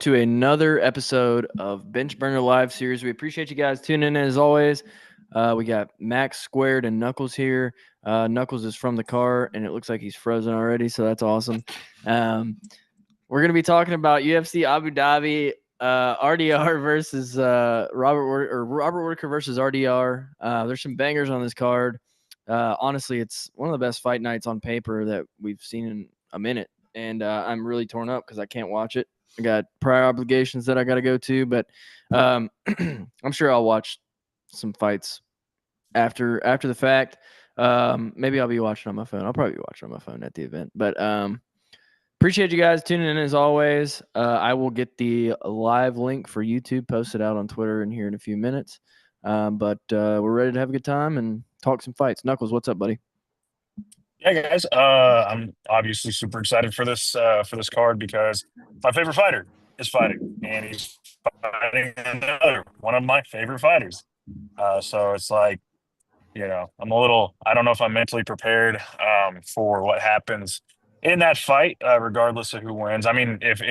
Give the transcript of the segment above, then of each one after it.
to another episode of Bench Burner Live series. We appreciate you guys tuning in as always. We got Max Squared and Knuckles here. Knuckles is from the car, and it looks like he's frozen already, so that's awesome. We're going to be talking about UFC Abu Dhabi, RDR versus Robert Whittaker versus RDR. There's some bangers on this card. Honestly, it's one of the best fight nights on paper that we've seen in a minute, and I'm really torn up because I can't watch it. I got prior obligations that I got to go to, but I'm sure I'll watch some fights after the fact. Maybe I'll be watching on my phone. I'll probably be watching on my phone at the event, but appreciate you guys tuning in as always. I will get the live link for YouTube posted out on Twitter in here in a few minutes. But we're ready to have a good time and talk some fights. Knuckles, what's up, buddy? Yeah, guys. I'm obviously super excited for this card because my favorite fighter is fighting, and he's fighting another one of my favorite fighters. So it's like, I'm a little. I don't know if I'm mentally prepared for what happens in that fight, regardless of who wins. I mean, if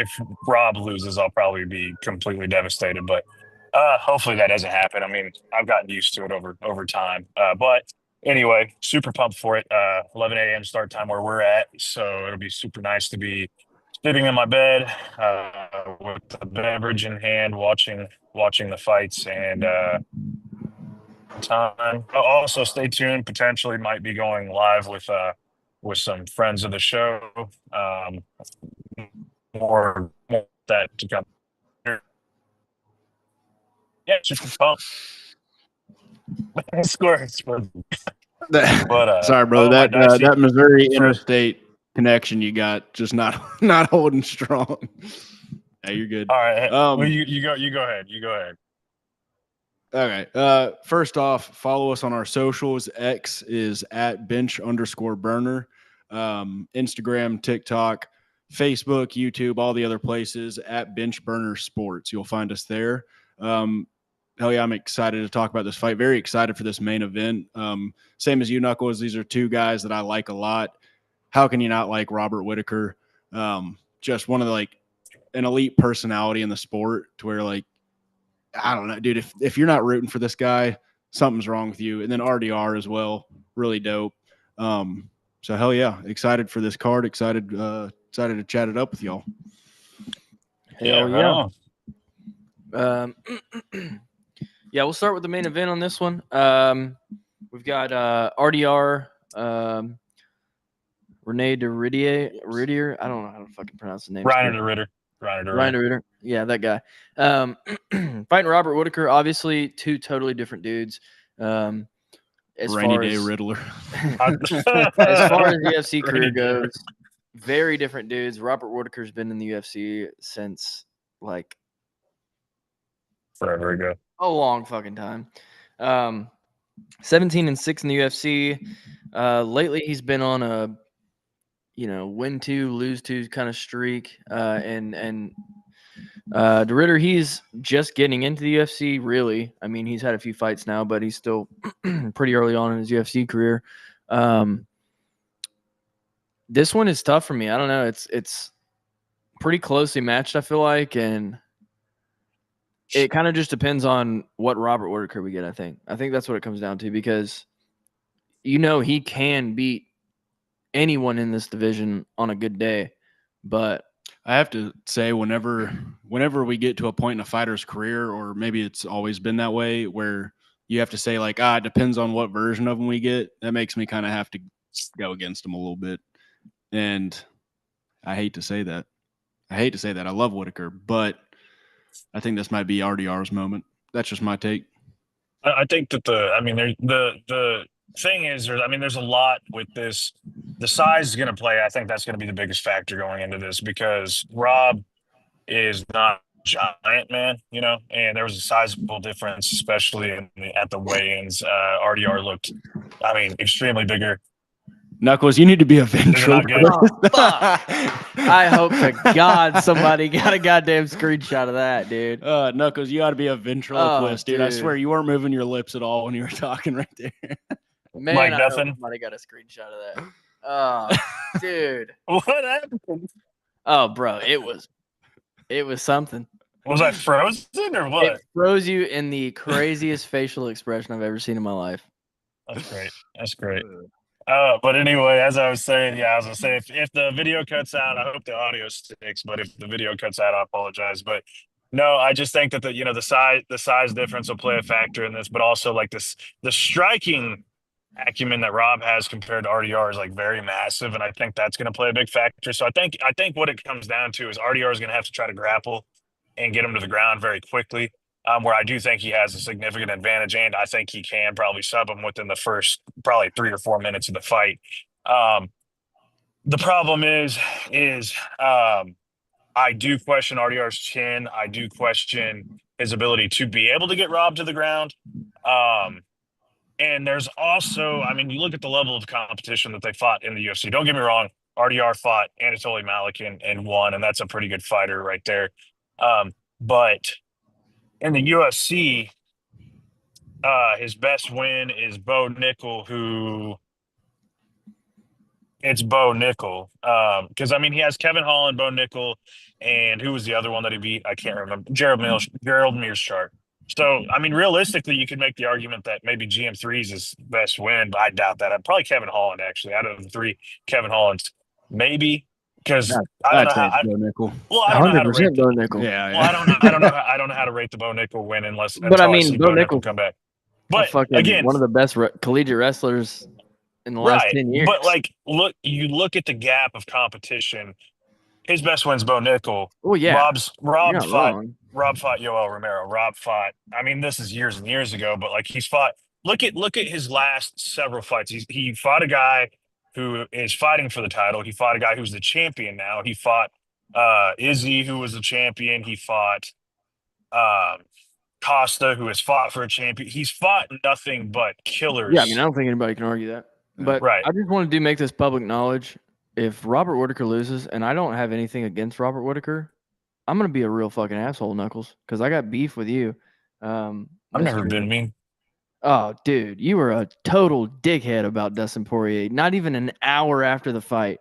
Rob loses, I'll probably be completely devastated, but hopefully that doesn't happen. I mean, I've gotten used to it over time. But anyway, super pumped for it. 11 a.m. start time where we're at, so it'll be super nice to be sitting in my bed with a beverage in hand, watching the fights and time. Also, stay tuned. Potentially, might be going live with some friends of the show. More that to come. Yeah, super pumped. Scores, Sorry, brother. oh, my dicey That Missouri friend. interstate connection you got just not not holding strong. Hey, you're good. All right, well, Um, you go ahead. You go ahead. okay. First off, follow us on our socials. X is at bench_burner. Instagram, TikTok, Facebook, YouTube, all the other places at bench burner sports. You'll find us there. Um, hell yeah, I'm excited to talk about this fight. Very excited for this main event. Same as you, Knuckles. These are two guys that I like a lot. How can you not like Robert Whittaker? Just one of the, like, an elite personality in the sport to where, like, I don't know, dude, if you're not rooting for this guy, something's wrong with you. And then RDR as well, really dope. So hell yeah, excited for this card, excited to chat it up with y'all. Yeah, Hell right yeah. on. Yeah, we'll start with the main event on this one. We've got RDR, Rene de Ridier. I don't know how to fucking pronounce the name. Reiner the Ritter. Reiner the Ryan Ritter. Ritter. Yeah, that guy. Fighting Robert Whittaker, obviously two totally different dudes. As Rainy far day as Riddler. as far as UFC career Rainy day goes, very different dudes. Robert Whittaker's been in the UFC since like forever ago. a long fucking time. 17-6 in the UFC. Lately, he's been on a win two, lose two kind of streak. And De Ritter, he's just getting into the UFC. Really, I mean, he's had a few fights now, but he's still pretty early on in his UFC career. This one is tough for me. I don't know. It's pretty closely matched, I feel like, and it kind of just depends on what Robert Whittaker we get. I think that's what it comes down to, because he can beat anyone in this division on a good day, but I have to say, whenever we get to a point in a fighter's career, or maybe it's always been that way, where you have to say, like, it depends on what version of him we get, that makes me kind of have to go against him a little bit. And I hate to say that. I love Whittaker, but I think this might be RDR's moment. That's just my take. I think that the thing is, there's a lot with this. The size is going to play. I think that's going to be the biggest factor going into this because Rob is not giant, man, and there was a sizable difference, especially at the weigh-ins. RDR looked, extremely bigger. Knuckles, you need to be a Is it not good? oh, fuck. I hope to God somebody got a goddamn screenshot of that, dude. Knuckles, you ought to be a ventriloquist, dude. I swear you weren't moving your lips at all when you were talking right there. Man, Like I hope nothing. somebody got a screenshot of that. Oh, dude. What happened? Oh, bro, it was It was something. Was I frozen or what? It froze you in the craziest facial expression I've ever seen in my life. That's great. That's great. But anyway, as I was saying, yeah, I was gonna say if the video cuts out, I hope the audio sticks. But if the video cuts out, I apologize. But no, I just think that the size difference will play a factor in this, but also like the striking acumen that Rob has compared to RDR is like very massive, and I think that's going to play a big factor. So I think what it comes down to is RDR is going to have to try to grapple and get him to the ground very quickly. Where I do think he has a significant advantage, and I think he can probably sub him within the first probably 3 or 4 minutes of the fight. The problem is I do question RDR's chin. I do question his ability to be able to get Rob to the ground. And there's also, I mean, you look at the level of competition that they fought in the UFC. Don't get me wrong, RDR fought Anatoly Malik and won, and that's a pretty good fighter right there. But in the UFC, his best win is Bo Nickel, it's Bo Nickel. Because I mean, he has Kevin Holland, Bo Nickel, and who was the other one that he beat? I can't remember. Gerald Mearshart. So I mean, realistically, you could make the argument that maybe GM3 is his best win, but I doubt that. Probably Kevin Holland, actually. Out of the three, Kevin Holland's maybe because I don't know how. Bo Nickel. Well, I don't know how to rate Bo Nickel. Yeah, Well, I don't know how to rate the Bo Nickel win unless But I until mean, see Bo Bo Nickel Nickel come back. But fucking again, one of the best collegiate wrestlers in the last 10 years. But like, look at the gap of competition. His best win's Bo Nickel. Oh yeah, Rob fought Yoel Romero. Rob fought. I mean, this is years and years ago, but like he's fought. Look at his last several fights. He fought a guy who is fighting for the title. He fought a guy who's the champion now. He fought Izzy, who was the champion. He fought Costa, who has fought for a champion. He's fought nothing but killers. Yeah, I mean, I don't think anybody can argue that. But Right. I just wanted to make this public knowledge. If Robert Whittaker loses, and I don't have anything against Robert Whittaker, I'm gonna be a real fucking asshole, Knuckles, because I got beef with you. I've never been mean. Oh, dude, you were a total dickhead about Dustin Poirier. Not even an hour after the fight.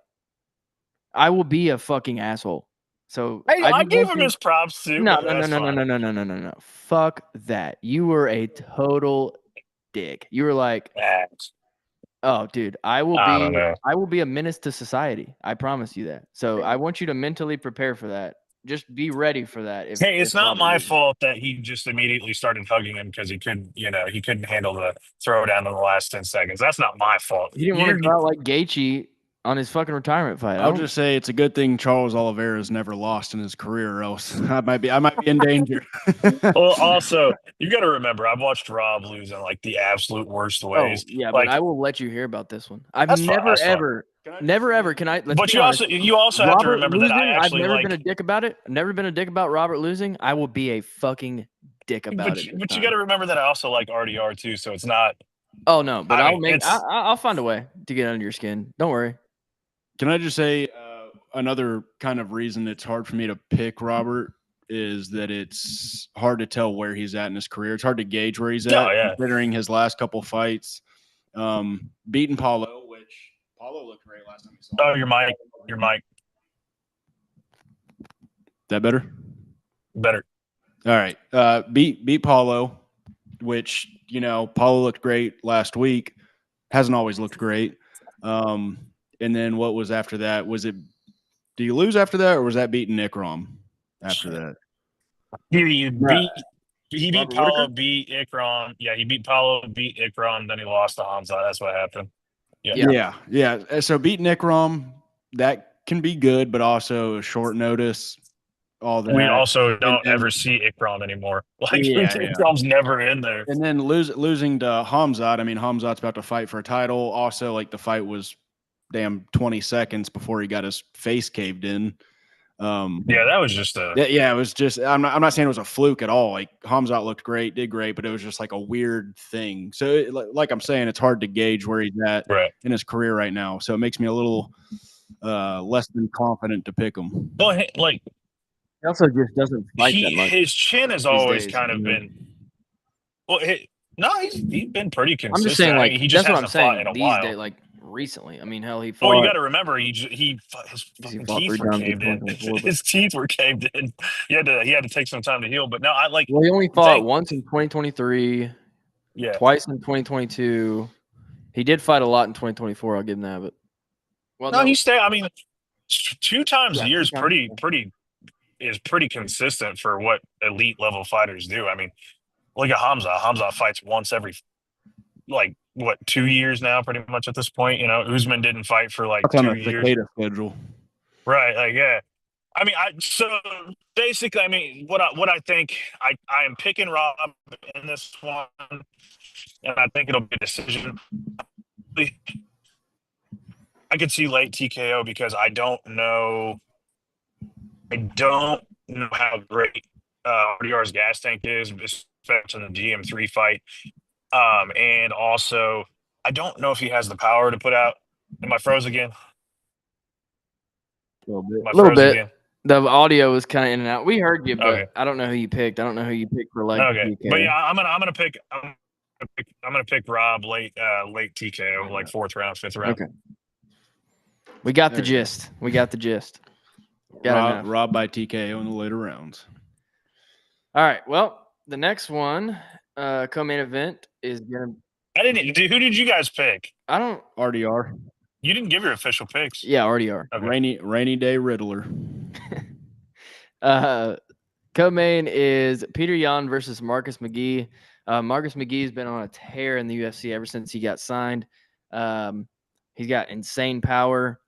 I will be a fucking asshole. So Hey, I gave him his props too. No. Fuck that. You were a total dick. You were like, oh, dude, I will be a menace to society. I promise you that. So I want you to mentally prepare for that. Just be ready for that. It's not my fault that he just immediately started hugging him because he couldn't handle the throwdown in the last 10 seconds. That's not my fault. He didn't want to go out like Gaethje on his fucking retirement fight. I'll just say it's a good thing Charles Oliveira's never lost in his career, or else I might be in danger. Well, also, you got to remember, I've watched Rob lose in like the absolute worst ways. Yeah, like, but I will let you hear about this one. I've never ever. Can I? But you also have to remember that I've never been a dick about it. I've never been a dick about Robert losing. I will be a fucking dick about it. But you got to remember that I also like RDR too, so it's not. Oh no, but I'll find a way to get under your skin. Don't worry. Can I just say another kind of reason it's hard for me to pick Robert is that it's hard to tell where he's at in his career. It's hard to gauge where he's at, considering his last couple fights. Beating Paulo, which Paulo looked great last time we saw him. Oh, your mic. That better? Better. All right. Beat Paulo, which, Paulo looked great last week. Hasn't always looked great. And then what was after that? Do you lose after that, or was that beating Nick Rom after that? He beat Paulo, beat Ikram. Yeah, he beat Paulo, beat Ikram, then he lost to Hamza. That's what happened. Yeah. So beating Ikram, that can be good, but also short notice. All that. We also don't ever see Ikram anymore. Like Ikram's never in there. And then losing to Hamzat. I mean, Hamzat's about to fight for a title. Also, like the fight was damn 20 seconds before he got his face caved in. That was just it was just I'm not saying it was a fluke at all. Like Hamzat looked great, did great, but it was just like a weird thing. So like I'm saying, it's hard to gauge where he's at in his career right now. So it makes me a little less than confident to pick him. Well, like he also just doesn't fight that much. His chin has always kind of been he's been pretty consistent. I'm just saying, like, he just that's what I'm hasn't fought saying. in a These while. days, like recently. I mean, hell, he Oh, fought. you got to remember, his fucking fought teeth 3 were times in caved in. 2024, but- His teeth were caved in. He had to take some time to heal. But no, I like. Well, he only fought think- once in 2023, Yeah, twice in 2022. He did fight a lot in 2024. I'll give him that. But well, no, he stayed. I mean, 2 times Yeah, a year is 2 times. pretty consistent for what elite level fighters do. I mean, look at Hamza. Hamza fights once every 2 years now, pretty much at this point. Usman didn't fight for like That's on 2 a years. cicada schedule. Right. Like, yeah. I mean, so basically, I mean, what I think, I am picking Rob in this one, and I think it'll be a decision. I could see late TKO because I don't know how great RDR's gas tank is, especially in the GM3 fight. And also, I don't know if he has the power to put out. Am I froze again? A little bit. Am I A little froze bit. again? The audio was kind of in and out. We heard you, but Okay. I don't know who you picked. I don't know who you picked for like Okay, TKO. but yeah, I'm gonna pick Rob late TKO, like 4th round, 5th round. Okay. We got the There you go. gist. We got the gist. Got enough. Rob by TKO in the later rounds. All right. Well, the next one, co-main event is gonna. Who did you guys pick? I don't. RDR. You didn't give your official picks. Yeah, RDR. Okay. Rainy day Riddler. Co-main is Peter Yan versus Marcus McGee. Marcus McGee's been on a tear in the UFC ever since he got signed. He's got insane power.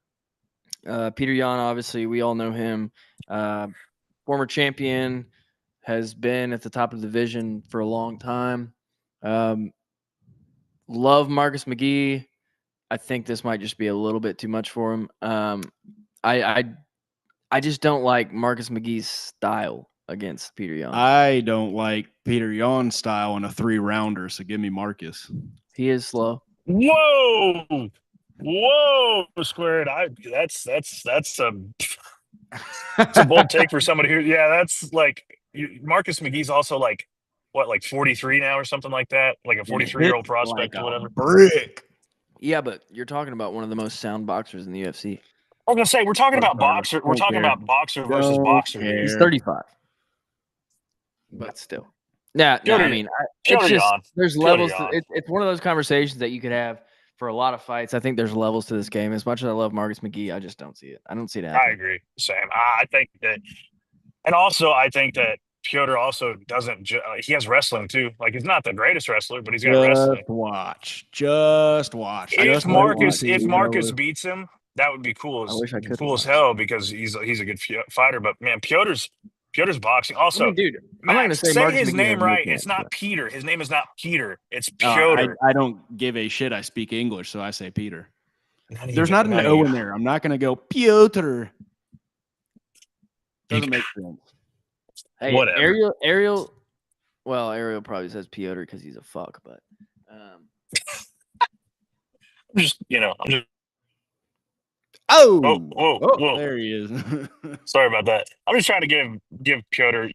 Peter Yan, obviously, we all know him. Former champion, has been at the top of the division for a long time. Love Marcus McGee. I think this might just be a little bit too much for him. I just don't like Marcus McGee's style against Peter Yan. I don't like Peter Yan's style in a 3-rounder, so give me Marcus. He is slow. Whoa, Squared. That's a bold take for somebody who. Yeah, that's like Marcus McGee's also like 43 now or something like that, like a 43-year-old prospect like or whatever. Brick. Yeah, but you're talking about one of the most sound boxers in the UFC. I was gonna say we're talking about Carter. boxer. We're Don't talking care. about boxer versus Don't boxer. care. He's 35, but still. Yeah, no, I mean, it's just there's levels. It's one of those conversations that you could have for a lot of fights. I think there's levels to this game. As much as I love Marcus McGee, I just don't see it. I don't see it happening. I agree, Sam. I think that, and also I think that Piotr also doesn't. He has wrestling too. Like, he's not the greatest wrestler, but he's got wrestling. Just watch. If Marcus beats him, that would be cool. I wish I could cool as watch. hell because he's a good fighter. But man, Piotr's boxing. Also, I mean, dude, Max, I'm not gonna say say Marcus his McGee name has no right. chance, It's not but- Peter. His name is not Peter. It's Piotr. I don't give a shit. I speak English, so I say Peter. Not There's not an O even. in there. I'm not going to go Piotr. Doesn't make sense. Hey, Whatever. Ariel. Well, Ariel probably says Piotr because he's a fuck, but I'm just. Oh, Whoa. there he is. Sorry about that. I'm just trying to give Piotr,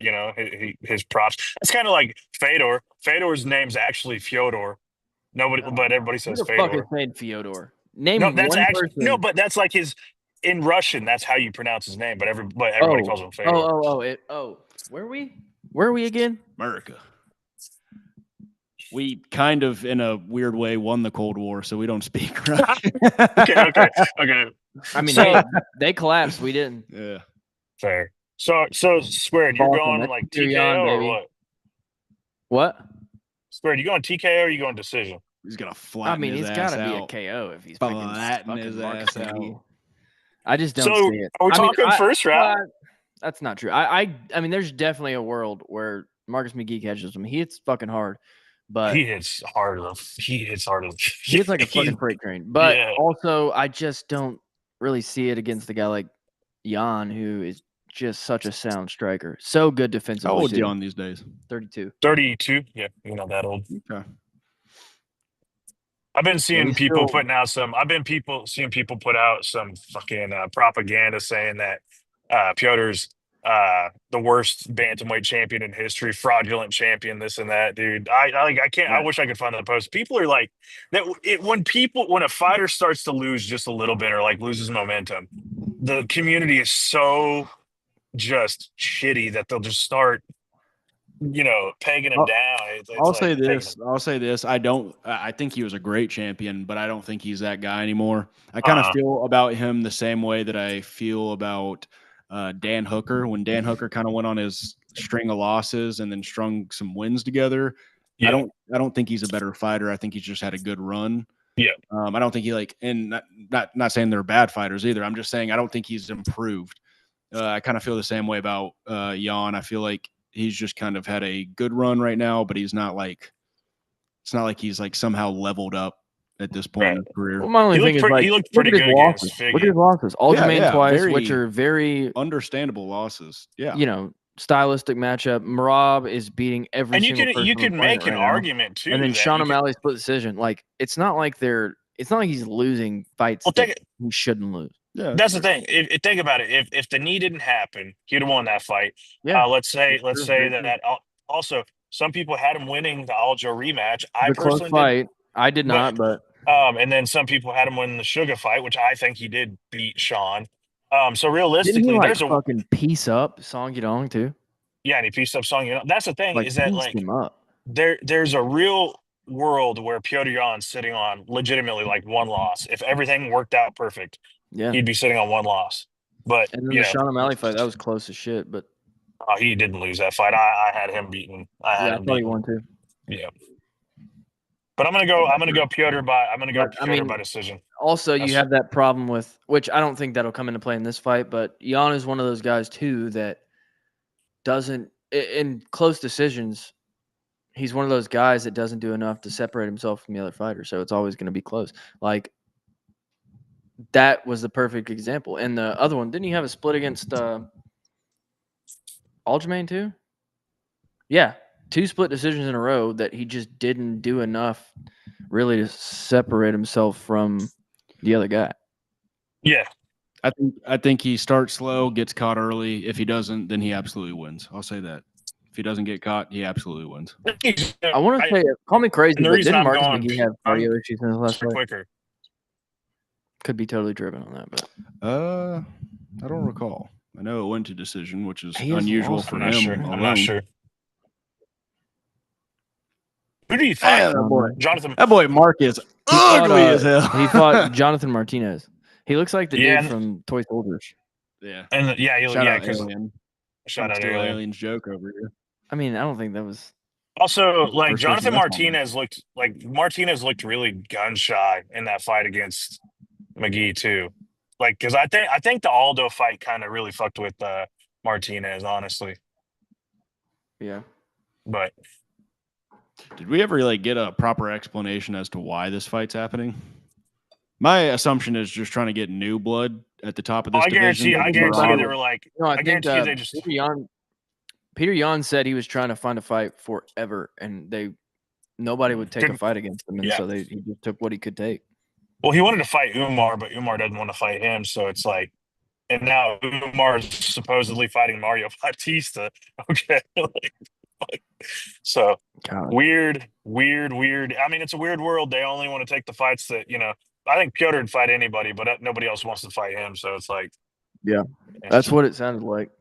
his props. It's kind of like Fedor. Fedor's name's actually Fyodor. But everybody says who the fuck is Fedor. saying Fyodor? Name No, one that's actually person. no, but that's like in Russian. That's how you pronounce his name. But everybody calls him Fedor. Where are we again? America. We kind of, in a weird way, won the Cold War, so we don't speak Russian. Okay. I mean, So- they collapsed. We didn't. Yeah. Fair. So Squared, you're Boston, going that's like Peter TKO Yan, or baby. what? What? Squared, you going TKO or you going decision? He's going to flatten I mean, his it's ass got to be a out. KO if he's Flatten his Marcus ass McGee. out. I just don't So, see it. are we I mean, talking first round? That's not true. I mean, there's definitely a world where Marcus McGee catches him. He hits fucking hard, but He hits harder. He hits like a fucking freight train. But also, I just don't really see it against a guy like Jan, who is just such a sound striker. So good defensively. How old is Jan these days? 32. 32. Yeah, you're not that old. Okay. I've been seeing he's people still- putting out some. Seeing people put out some fucking propaganda saying that Piotr's the worst bantamweight champion in history, fraudulent champion, this and that, dude. I can't. I wish I could find the post. People are like that. When a fighter starts to lose just a little bit or like loses momentum, the community is so just shitty that they'll just start, pegging him down. I'll say this. I think he was a great champion, but I don't think he's that guy anymore. I kind of feel about him the same way that I feel about Dan Hooker. When Dan Hooker kind of went on his string of losses and then strung some wins together. Yeah. I don't think he's a better fighter. I think he's just had a good run. Yeah. I don't think he and not saying they're bad fighters either. I'm just saying I don't think he's improved. I kind of feel the same way about Jan. I feel like he's just kind of had a good run right now, but he's not like it's not like he's like somehow leveled up at this point in his career. Well, my only thing is he looked pretty good against Figgy. Look at his losses. Aljamain twice, which are very understandable losses. Yeah. Stylistic matchup. Merab is beating every single person. You can make an argument too. And then Sean O'Malley split decision. Like it's not like he's losing fights that he shouldn't lose. Yeah, that's the thing. Think about it. If the knee didn't happen, he'd have won that fight. Yeah. Let's say that also some people had him winning the Aljo rematch. I personally fight. I did not, but and then some people had him win the Sugar fight, which I think he did beat Sean. So realistically, there's a fucking piece up Song Yadong too. Yeah, and he pieced up Song Yadong. That's the thing is that him up. There's a real world where Piotr Jan's sitting on legitimately like one loss. If everything worked out perfect. Yeah, he'd be sitting on one loss. But and then the Sean O'Malley fight, that was close as shit. But he didn't lose that fight. I had him beaten. I thought he won too. Yeah, but I'm gonna go Piotr by decision. Also, you have that problem with which I don't think that'll come into play in this fight. But Jan is one of those guys too that doesn't in close decisions. He's one of those guys that doesn't do enough to separate himself from the other fighter. So it's always going to be close. Like. That was the perfect example. And the other one, didn't he have a split against Aljamain too? Yeah, 2 split decisions in a row that he just didn't do enough really to separate himself from the other guy. Yeah. I think he starts slow, gets caught early. If he doesn't, then he absolutely wins. I'll say that. If he doesn't get caught, he absolutely wins. I want to say, call me crazy, but didn't Marcus McGee have cardio issues in his last fight? Quicker. Could be totally driven on that, but I don't recall. I know it went to decision, which is unusual for him. I'm not sure. Who do you fight? Jonathan. That boy Mark is ugly as hell. He fought Jonathan Martinez. He looks like the dude from Toy Soldiers. Yeah, and shout out Alien's joke over here. I mean, I don't think that was. Also, like Jonathan Martinez looked really gun shy in that fight against McGee too, like because I think the Aldo fight kind of really fucked with Martinez, honestly. Yeah, but did we ever get a proper explanation as to why this fight's happening? My assumption is just trying to get new blood at the top of this division. I guarantee they were like. No, I think they just. Peter Yan said he was trying to find a fight forever, and nobody would take a fight against him, and so he just took what he could take. Well, he wanted to fight Umar, but Umar doesn't want to fight him. So it's like, and now Umar is supposedly fighting Mario Bautista. Okay. So weird. I mean, it's a weird world. They only want to take the fights that, I think Piotr would fight anybody, but nobody else wants to fight him. So it's like, yeah, that's what it sounded like.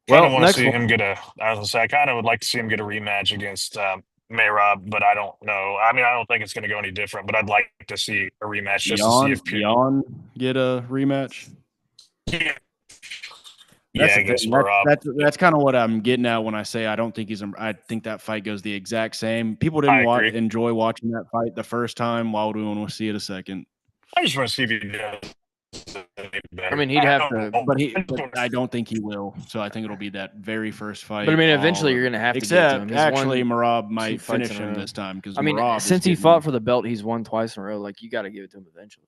I kind of want to see him get I kind of would like to see him get a rematch against Merab, but I don't know. I mean, I don't think it's going to go any different, but I'd like to see a rematch just to see if Jan get a rematch. Yeah. That's kind of what I'm getting at when I say I don't think I think that fight goes the exact same. People didn't enjoy watching that fight the first time. Why would we want to see it a second? I just want to see if he does. I mean, he'd have to, but I don't think he will. So I think it'll be that very first fight. But I mean, eventually you're going to have to get to him. Actually, Merab might finish him this time because since he fought for the belt, he's won twice in a row. Like you got to give it to him eventually.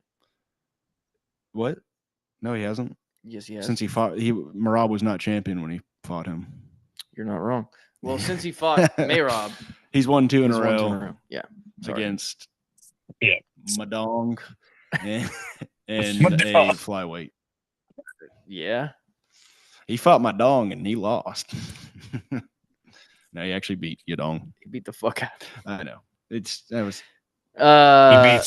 What? No, he hasn't. Yes, he has. Since he fought, Merab was not champion when he fought him. You're not wrong. Well, since he fought Merab, he's won two in a row. Yeah, against Madong and Madong. a flyweight. Yeah. He fought my dong and he lost. No, he actually beat Yadong. He beat the fuck out. I know. That was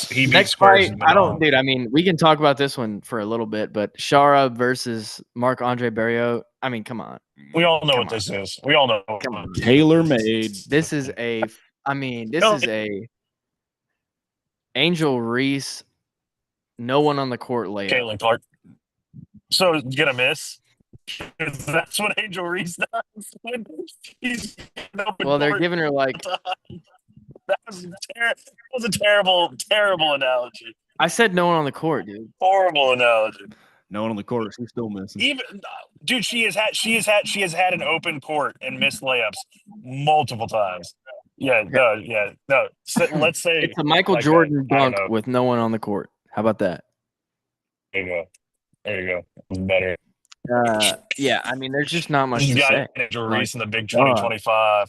He beats next Squares. fight. I don't, dude. I mean, we can talk about this one for a little bit, but Shara versus Marc-Andre Barriault. I mean, come on. We all know Come what on. this is. We all know. Come on. tailor made. This is a. I mean, this No. is a Angel Reese. No one on the court layup. Caitlin Clark. So gonna miss. That's what Angel Reese does. When he's Well, they're giving her like. That was a terrible analogy. I said no one on the court, dude. Horrible analogy. No one on the court. She's still missing. Even dude, she has had an open court and missed layups multiple times. Yeah. So, let's say It's a Michael like Jordan I don't dunk know. with no one on the court. How about that? There you go. It was better. Yeah, I mean, there's just not much He's to got say. Angel Like, Reese in the Big 2025.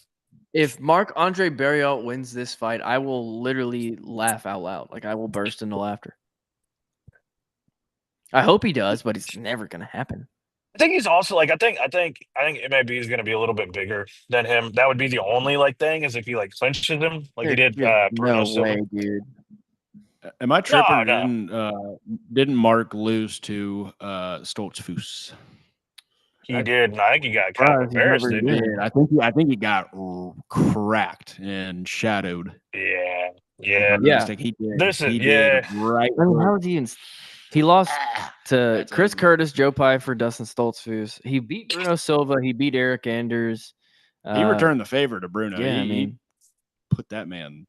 If Marc-Andre Barriault wins this fight, I will literally laugh out loud. Like, I will burst into laughter. I hope he does, but it's never gonna happen. I think he's also like I think MAB is going to be a little bit bigger than him. That would be the only like thing is if he like clinches him like he did Bruno No Silva. way, dude. Am I tripping? No. Didn't Mark lose to Stoltzfus? He did, and I think he got kind of embarrassed, didn't he? I think he got cracked and shadowed. Yeah. He did. Listen, he yeah. did right. I mean, how did he? He lost to That's Chris ugly. Curtis, Joe Pfeiffer, Dustin Stoltzfus. He beat Bruno Silva. He beat Eric Anders. He returned the favor to Bruno. Yeah, I he mean, put that man.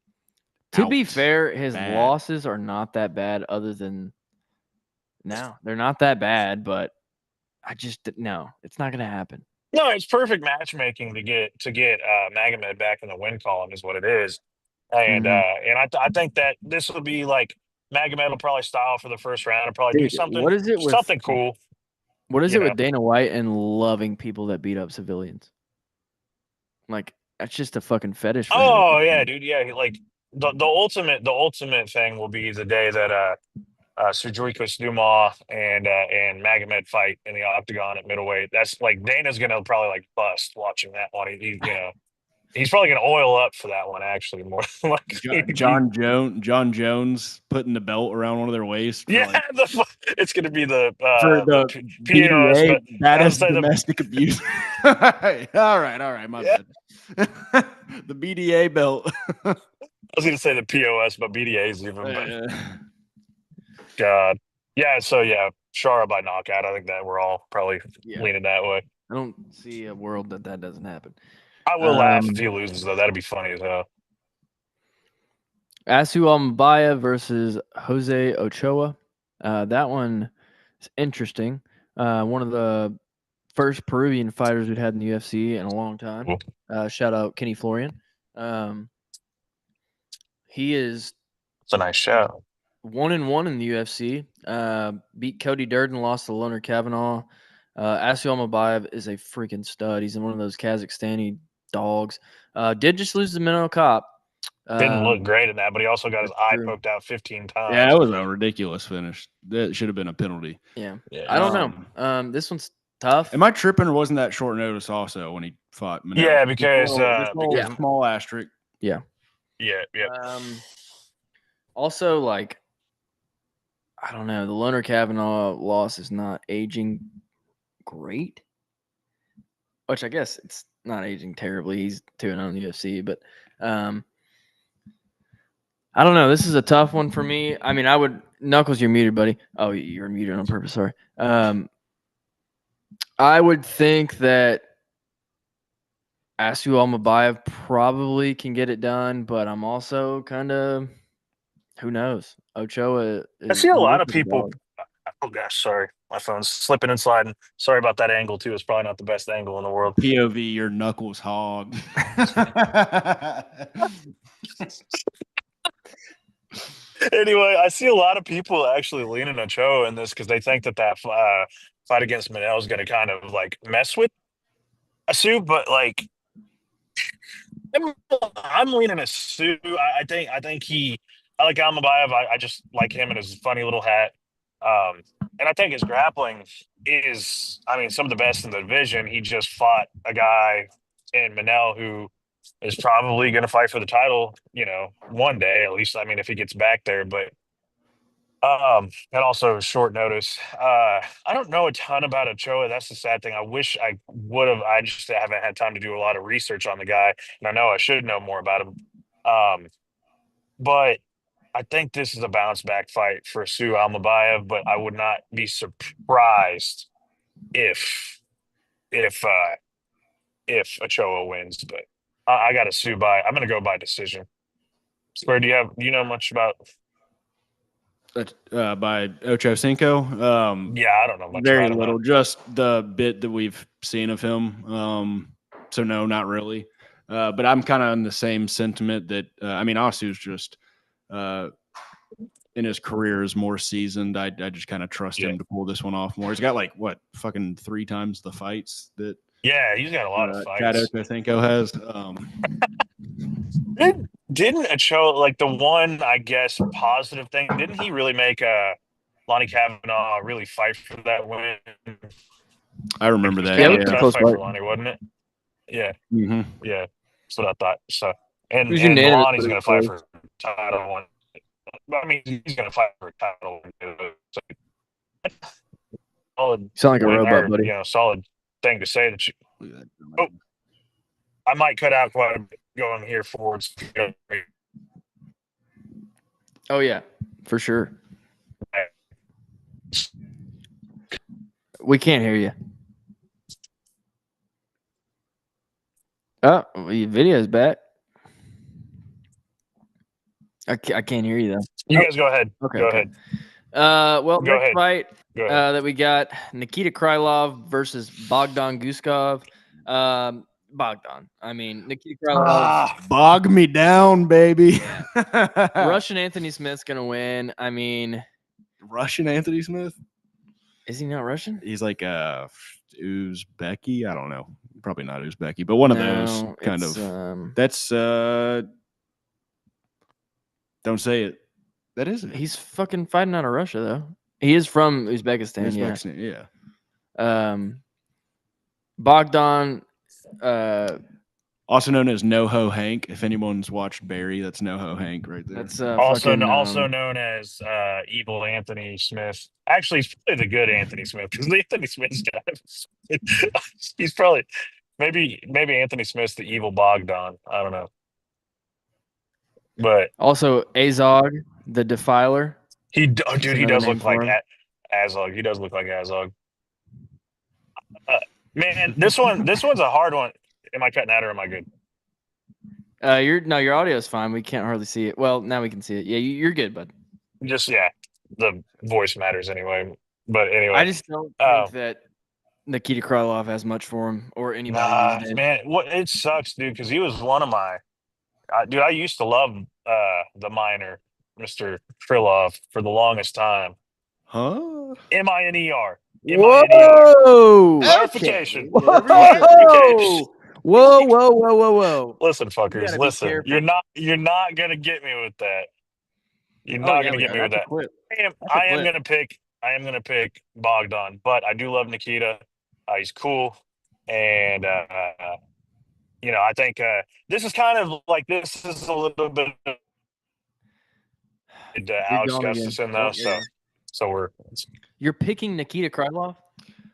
to be out fair, his bad. losses are not that bad. Other than now, they're not that bad. But no, it's not gonna happen. No, it's perfect matchmaking to get Magomed back in the win column is what it is, and I think that this will be like Magomed will probably style for the first round and probably do Dude, something. what is it with something cool? What is you it know. with Dana White and loving people that beat up civilians? Like that's just a fucking fetish. For him at Oh this yeah, point. dude. Yeah, like the ultimate thing will be the day that Sujurikos Dumas and Magomed fight in the octagon at middleweight. That's like Dana's gonna probably like bust watching that one. He's probably gonna oil up for that one actually more like John Jones putting the belt around one of their waists. Yeah, it's gonna be the for the POS, BDA, but baddest I was gonna say domestic abuse. all right, my bad. The BDA belt. I was gonna say the POS, but BDA is even better. God. Yeah, so yeah, Shara by knockout. I think that we're all probably leaning that way. I don't see a world that doesn't happen. I will laugh if he loses, though. That'd be funny as hell. Asu Almabaya versus Jose Ochoa. That one is interesting. One of the first Peruvian fighters we've had in the UFC in a long time. Cool. Shout out Kenny Florian. He is. It's a nice show. 1-1 in the UFC. Beat Cody Durden, lost to Loner Kavanaugh. Asu Almabaya is a freaking stud. He's in one of those Kazakhstani dogs. Did just lose to Minnow Cop. Didn't look great in that, but he also got his eye poked out 15 times. Yeah, it was a ridiculous finish. That should have been a penalty. Yeah. I don't know. This one's tough. Am I tripping, or wasn't that short notice also when he fought Minnow? Yeah, because small asterisk. Yeah. Yeah. Also, like, I don't know. The Loner Kavanaugh loss is not aging great, which I guess it's not aging terribly. He's 2-0 in the UFC, but I don't know. This is a tough one for me. I mean, I would Knuckles. You're muted, buddy. Oh, you're muted on purpose. Sorry. I would think that Asu Almabaya probably can get it done, but I'm also kind of who knows. Ochoa. I see a lot of people. Oh gosh, sorry, my phone's slipping and sliding. Sorry about that angle too. It's probably not the best angle in the world. POV, your Knuckles hog. Anyway, I see a lot of people actually leaning Ochoa in this because they think that fight against Manel is going to kind of like mess with Asu, but like I'm leaning Asu. I think I like Almabayev. I just like him and his funny little hat. And I think his grappling is, I mean, some of the best in the division. He just fought a guy in Manel who is probably going to fight for the title, one day at least. I mean, if he gets back there, but and also short notice. I don't know a ton about Ochoa. That's the sad thing. I wish I would have. I just haven't had time to do a lot of research on the guy, and I know I should know more about him. But I think this is a bounce back fight for Sue Almabayev, but I would not be surprised if if uh if Ochoa wins. But I got to Sue by. I'm going to go by decision. Square, do you know much about? By Ocho Cinco. Yeah, I don't know much Very about him. little, just the bit that we've seen of him. So no, not really. But I'm kind of in the same sentiment that I mean, Asu's just in his career is more seasoned. I just kind of trust him to pull this one off more. He's got like what fucking 3 times the fights that He's got a lot of fights. Chad Ocho Cinco has. Didn't Ochoa, like the one, I guess, positive thing, didn't he really make Lonnie Kavanaugh really fight for that win? I remember that. Yeah, Kind it was of a tough close fight fight. for Lonnie, wasn't it? Yeah, Mm-hmm. yeah. That's what I thought. So, and was unanimous, Lonnie's but going it to fight was for title one. I mean, he's going to fight for a title. So, solid Sound like a win robot, there, buddy. solid thing to say that you. Oh, I might cut out quite a bit going here forwards. Oh yeah, for sure. We can't hear you. Oh, your video's back. I can't hear you though. You guys go ahead. Okay. Go ahead. Well, Go next ahead. fight Go ahead. that we got Nikita Krylov versus Bogdan Guskov. Bogdan. I mean, Nikita Krylov. Bog me down, baby. Russian Anthony Smith's gonna win. I mean, Russian Anthony Smith? is he not Russian? He's like Uzbeki. I don't know. Probably not Uzbeki, but one of those kind of. That's don't say it. That isn't. He's fucking fighting out of Russia though. He is from Uzbekistan. Yeah. Bogdan. Also known as NoHo Hank. If anyone's watched Barry, that's NoHo Hank right there. That's also known as Evil Anthony Smith. Actually, he's probably the good Anthony Smith because Anthony Smith's got him. He's probably maybe Anthony Smith's the evil Bogdan. I don't know. But also Azog, the Defiler. He does look like Azog. He does look like Azog. Man, this one's a hard one. Am I cutting out or am I good? Your audio is fine. We can't hardly see it. Well, now we can see it. Yeah, you're good, bud. Just the voice matters anyway. But anyway, I just don't think that Nikita Krylov has much for him or anybody these days. Man, it sucks, dude, because he was one of my dude. I used to love the minor, Mr. Krylov, for the longest time. Huh? MINER. Whoa! Clarification. Whoa! Whoa! Listen, fuckers, listen. You're not gonna get me with that. You're not gonna get me with that. I am gonna pick Bogdan, but I do love Nikita. He's cool, and I think this is kind of like this is a little bit of Alex Gustafson though. So you're picking Nikita Krylov.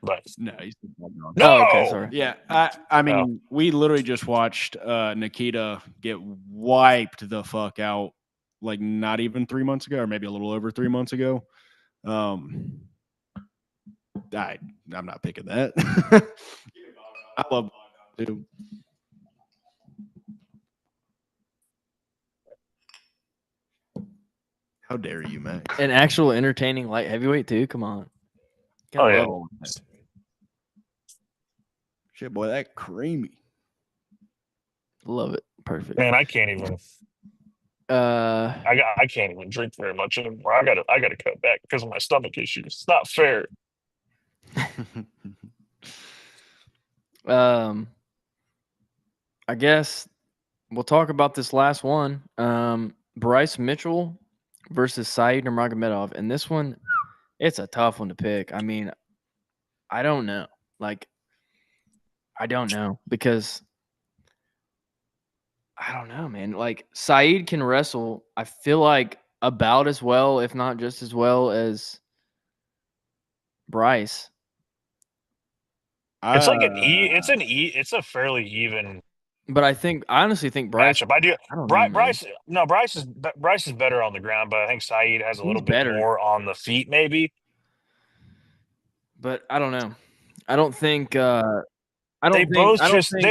But no, he's no. Oh, okay, sorry. Yeah, I mean, we literally just watched Nikita get wiped the fuck out, like not even 3 months ago, or maybe a little over 3 months ago. I'm not picking that. I love dude. How dare you, Max? An actual entertaining light heavyweight too. Come on. Yeah. Shit, boy, that creamy. Love it. Perfect. Man, I can't even. I can't even drink very much anymore. I gotta cut back because of my stomach issues. It's not fair. I guess we'll talk about this last one. Bryce Mitchell versus Said Nurmagomedov, and this one It's a tough one to pick. I mean, I don't know. Like, I don't know because I don't know, man. Like, Saeed can wrestle, I feel like, about as well, if not just as well as Bryce. It's a fairly even But I honestly think Bryce. matchup. I do. I don't know, man. Bryce is better on the ground, but I think Saeed has a little bit better. more on the feet, maybe. But I don't know. I don't think. They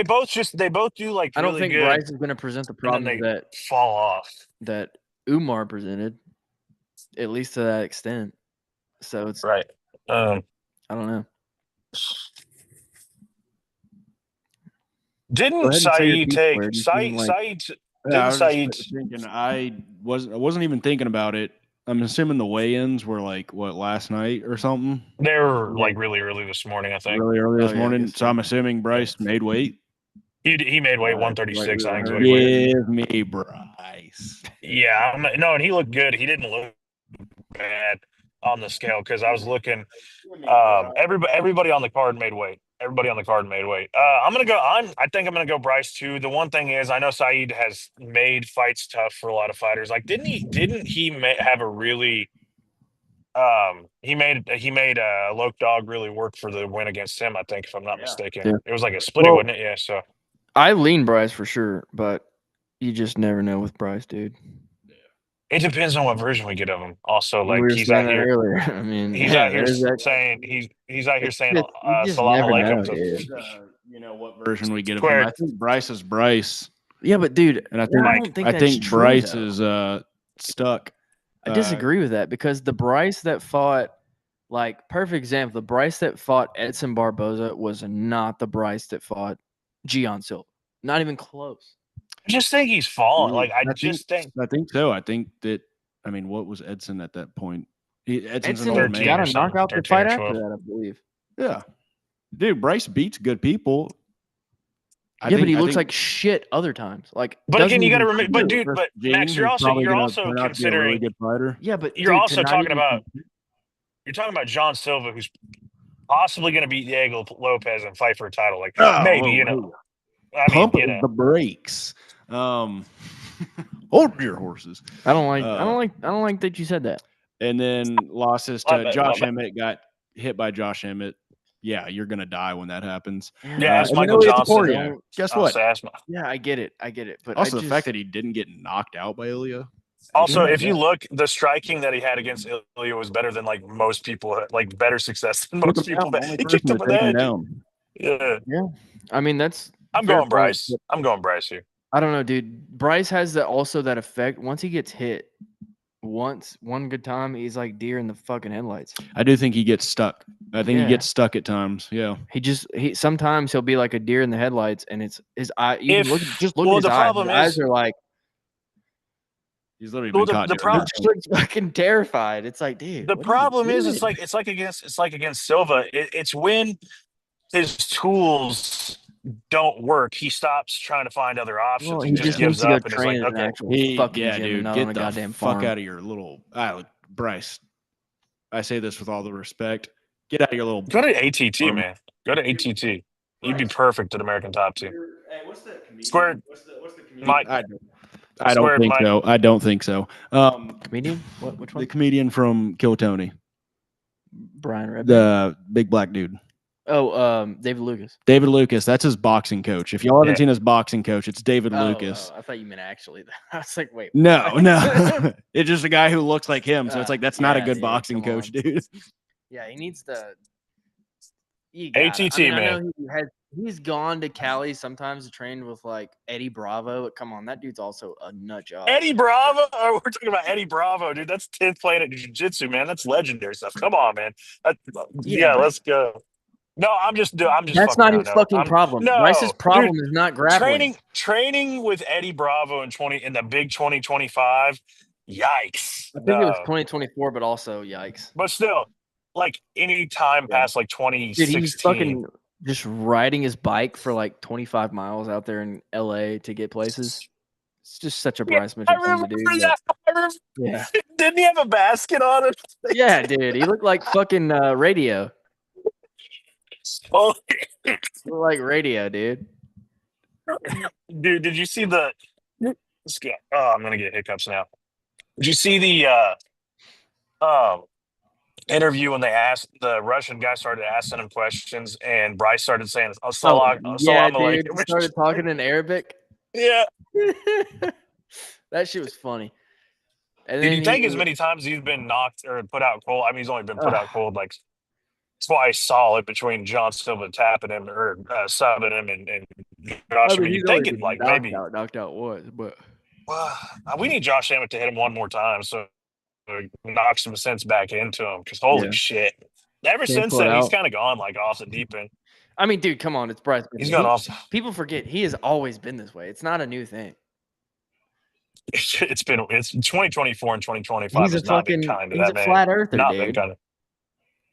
both do like I don't really think good, Bryce is going to present the and then problems they fall off. that Umar presented, at least to that extent. So it's right. I don't know. Didn't Saeed take Saeed? I was just thinking. I wasn't even thinking about it. I'm assuming the weigh-ins were like what, last night or something. They were like really early this morning, I think. Really early this morning. So I'm assuming Bryce made weight. He made weight 136. I think. Give me Bryce. Yeah, and he looked good. He didn't look bad on the scale because I was looking. Everybody on the card made weight. Everybody on the card made weight. I think I'm gonna go Bryce too. The one thing is, I know Saeed has made fights tough for a lot of fighters. Like, didn't he have a really he made Loke Dog really work for the win against him, I think, if I'm not mistaken. Yeah. It was like a split, wasn't it? Yeah, so I lean Bryce for sure, but you just never know with Bryce, dude. it depends on what version we get of him. Also, like, We were he's out saying that here earlier. I mean, he's out here saying he's out here saying you just salam never know, alaikum to dude. You know what version we get of him. I think Bryce is Bryce. Yeah, but dude, And I don't think that's true, Bryce though. is stuck. I disagree with that because the Bryce that fought, like, perfect example, the Bryce that fought Edson Barboza was not the Bryce that fought Gian Silva. Not even close. I just think he's fallen. Like, I think so. I think that, I mean, what was Edson at that point? Edson's Edson an old man. got a knockout the fight after that, I believe. Yeah. Dude, Bryce beats good people. But he looks like shit other times. Like, but again, you got to remember. But Max, you're also considering a really good fighter. Yeah, but you're also talking about John Silva, who's possibly going to beat Diego Lopez and fight for a title. Like, maybe, you know. Pump the brakes. Hold your horses. I don't like that you said that. And then losses to Josh Emmett, got hit by Josh Emmett. Yeah, you're gonna die when that happens. Yeah, ask Michael Johnson. Yeah. Guess what? Yeah, I get it. But also, the fact that he didn't get knocked out by Ilya. Also, if you look, the striking that he had against Ilya was better than like most people, like better success than most people. He kicked him in the head. Yeah. I mean, that's. I'm going Bryce. I'm going Bryce here. I don't know, dude. Bryce has that effect. Once he gets hit, one good time, he's like deer in the fucking headlights. I do think he gets stuck. I think he gets stuck at times. Yeah. He sometimes he'll be like a deer in the headlights, and it's his eye. You look at his eyes. His eyes are like. He's literally been caught. The problem, he's fucking terrified. It's like, dude. The problem is, it's like against Silva. It's when his tools don't work, he stops trying to find other options. Well, he just gives up and is like, okay, dude, get the fuck out of your little Bryce. I say this with all the respect. Get out of your little. Go to ATT, man. Go to ATT. You'd be perfect at American Top Team. Hey, what's the comedian? Squared. What's the comedian? Mike. I don't think so. I don't think so. Comedian? Which one? The comedian from Kill Tony. Brian Redman. The big black dude. Oh, David Lucas. David Lucas. That's his boxing coach. If y'all haven't seen his boxing coach, it's David Lucas. I thought you meant actually. I was like, wait. No. It's just a guy who looks like him. So it's like, that's not a good boxing coach, dude. Yeah, he needs to. ATT, man. He's gone to Cali sometimes to train with like Eddie Bravo. Come on, that dude's also a nut job. Eddie Bravo? Oh, we're talking about Eddie Bravo, dude. That's 10th Planet Jiu-Jitsu, man. That's legendary stuff. Come on, man. Let's go. No, I'm just. That's not his fucking problem. No, Bryce's problem is not grappling. Training with Eddie Bravo in the big 2025. Yikes! I think it was 2024, but also yikes. But still, like any time past like 2016, dude, he's fucking just riding his bike for like 25 miles out there in LA to get places. It's just such a Yeah, Bryce I Mitchell thing to do. remember that. I remember, Yeah. didn't he have a basket on it? Yeah, dude. He looked like fucking radio. Oh, He looked like radio, dude. dude, did you see the? Oh, I'm gonna get hiccups now. Did you see the interview when they asked the Russian guy started asking him questions and Bryce started saying Oh, yeah, "Assalamu dude. He alaikum." started talking in Arabic. Yeah. That shit was funny. And Did then you think as many times he's been knocked or put out cold? I mean, he's only been put out cold like twice solid between John Silva tapping him or subbing him and Josh. I mean, he's you'd only think it been like maybe. knocked out once, but We need Josh Hammett to hit him one more time so it knocks some sense back into him because holy Yeah. shit. Ever Can't since pull it then, he's out. kind of gone like off the deep end. I mean, dude, come on, it's Bryce. He's gone off. People forget he has always been this way. It's not a new thing. It's 2024 and 2025 He's a has not been fucking kind to he's that a man. flat earther, Not been dude. kind of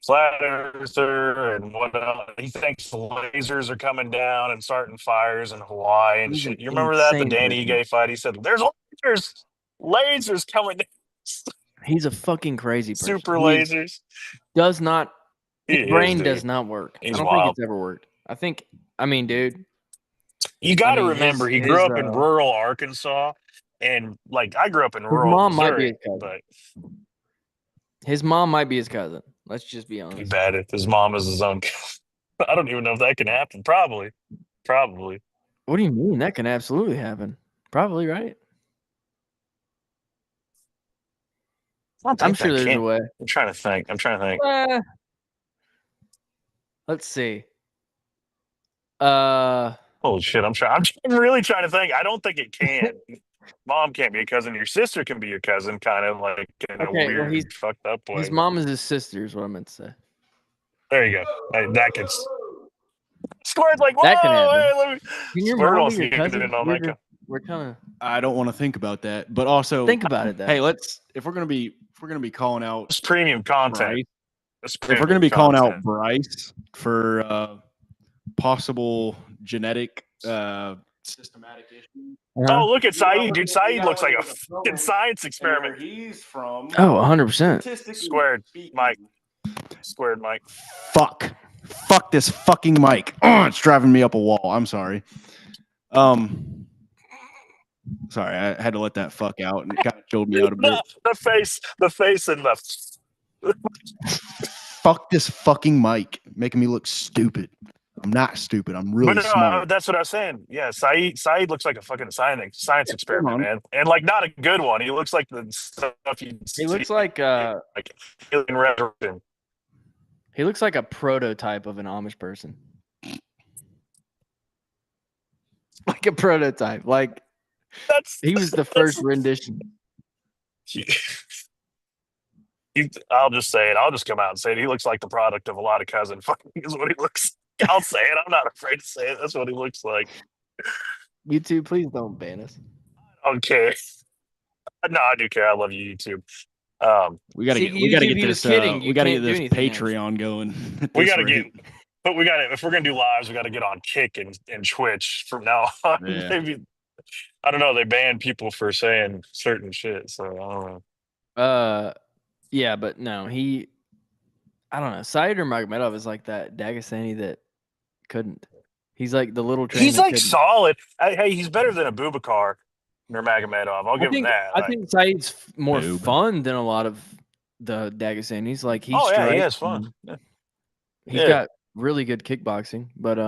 flat earther and what else. He thinks the lasers are coming down and starting fires in Hawaii and He's shit. an You remember that the insane Danny person. Ige fight? He said, "There's lasers coming down." He's a fucking crazy person. Super He lasers. does not He his is, brain dude. does not work. He's I don't wild. think it's ever worked. I mean, dude. You got to mean, remember, he grew up in rural Arkansas, and like I grew up in rural mom might be Missouri, his cousin. but His mom might be his cousin. Let's just be honest. he bad if his mom is his own. I don't even know if that can happen. Probably. What do you mean? That can absolutely happen. Probably, right? I'm sure there's a way. I'm trying to think. Let's see. Holy shit! I'm really trying to think. I don't think it can. Mom can't be a cousin. Your sister can be your cousin, kind of like in a weird, fucked up way. His mom is his sister, is what I meant to say. There you go. That could. Square's like, whoa! That can happen. Hey, let me. Can your Square mom wants be to your get cousin? in on that. We're kind of. I don't want to think about that, but also Think about it. Then. Hey, if we're gonna be calling out It's premium content. Bryce, if we're gonna be calling out Bryce for possible genetic systematic issues. Oh, look at Saeed, dude. Saeed looks like a fucking science experiment. He's from 100%. Squared Mike. Fuck this fucking mic. Oh, it's driving me up a wall. I'm sorry. Sorry, I had to let that fuck out, and it kind of chilled me out a bit. The face, and the. Fuck this fucking mic, making me look stupid. I'm not stupid. I'm really smart. That's what I was saying. Yeah, Saeed looks like a fucking science experiment, man, and like not a good one. He looks like the stuff He looks like Alien Resurrection. He looks like a prototype of an Amish person. Like a prototype. Like he was the first rendition. I'll just say it. I'll just come out and say it. He looks like the product of a lot of cousin fucking is what he looks. I'll say it. I'm not afraid to say it. That's what he looks like. YouTube, please don't ban us. I don't care. No, I do care. I love you, YouTube. We gotta get this Patreon going. We gotta get, but we gotta, if we're gonna do lives, we gotta get on Kick and Twitch from now on. Yeah. Maybe, I don't know. They ban people for saying certain shit, so I don't know. Yeah, but no, I don't know. Saeed Nurmagomedov is like that Dagestani that couldn't. He's like the little train. He's like solid. Hey, he's better than Abubakar Nurmagomedov. I'll give him that. I think Saeed's more fun than a lot of the Dagestanis. Like he has fun. Yeah. He's got really good kickboxing, but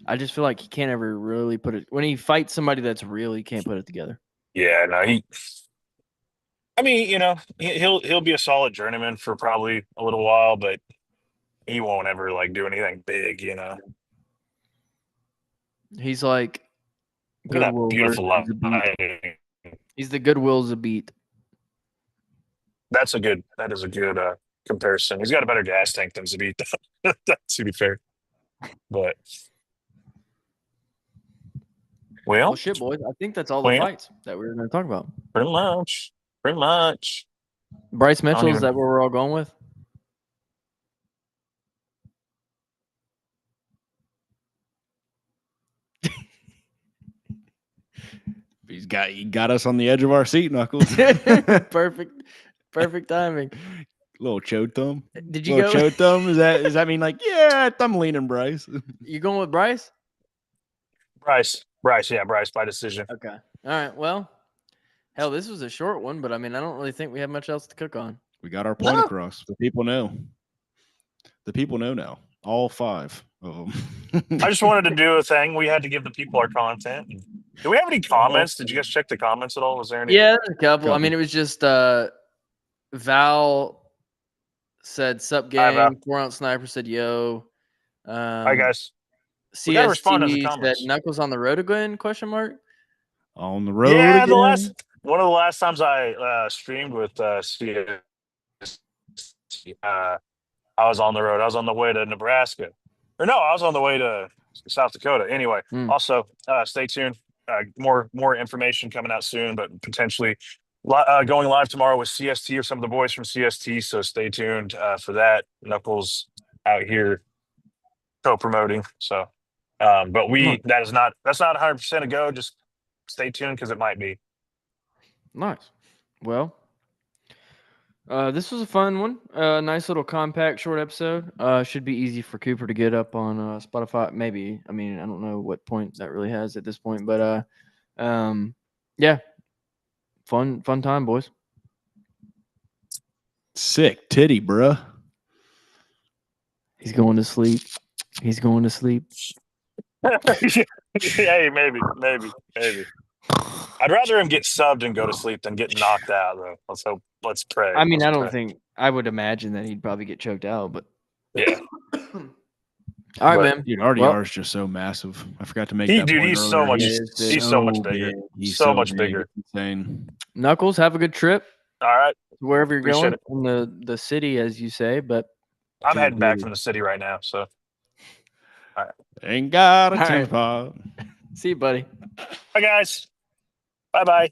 I just feel like he can't ever really put it when he fights somebody that's really can't put it together. Yeah, no, I mean, you know, he'll be a solid journeyman for probably a little while, but he won't ever like do anything big, you know. He's like Goodwill. Beautiful lighting. He's the Goodwill Zabit. That is a good comparison. He's got a better gas tank than Zabit, to be fair. But well, shit, boys. I think that's all the fights that we were going to talk about. Pretty much. Bryce Mitchell, is that where we're all going with? If He got us on the edge of our seat, Knuckles. Perfect timing. Little chode thumb. Did you Little go? chode thumb. Does that mean like, yeah, I'm leaning Bryce? You going with Bryce? Bryce, yeah, Bryce by decision. Okay. All right. Well, hell, this was a short one, but I mean, I don't really think we have much else to cook on. We got our point across. The people know. The people know now. All 5 of them. I just wanted to do a thing. We had to give the people our content. Do we have any comments? Did you guys check the comments at all? Was there any? Yeah, there's a couple. I mean, it was just Val said, "Sup, Hi, Val. gang." 4-ounce sniper said, "Yo." Hi, guys. We gotta respond to the CST said, comments. "Knuckles on the road again?" Question mark. On the road. Yeah, again? one of the last times I streamed with CST, I was on the road. I was on the way to Nebraska. Or no, I was on the way to South Dakota. Anyway, also stay tuned. More information coming out soon, but potentially going live tomorrow with CST or some of the boys from CST. So stay tuned for that. Knuckles out here co-promoting. So, but that's not 100% a go. Just stay tuned because it might be. Nice. Well, this was a fun one. Nice little compact short episode. Should be easy for Cooper to get up on Spotify. Maybe. I mean, I don't know what point that really has at this point, but yeah, fun time, boys. Sick titty, bruh. He's going to sleep. Hey, maybe. I'd rather him get subbed and go to sleep than get knocked out, though. Let's pray. I mean, I would imagine that he'd probably get choked out, but yeah. All right, man. Dude, RDR is just so massive. I forgot to make that point he's earlier. so much. He's so much bigger. He's so much bigger. It's insane. Knuckles, have a good trip. All right. Wherever you're Appreciate going from the city, as you say, but I'm heading back from the city right now. So, all right. Ain't got a temper. See you, buddy. Bye, guys. Bye-bye.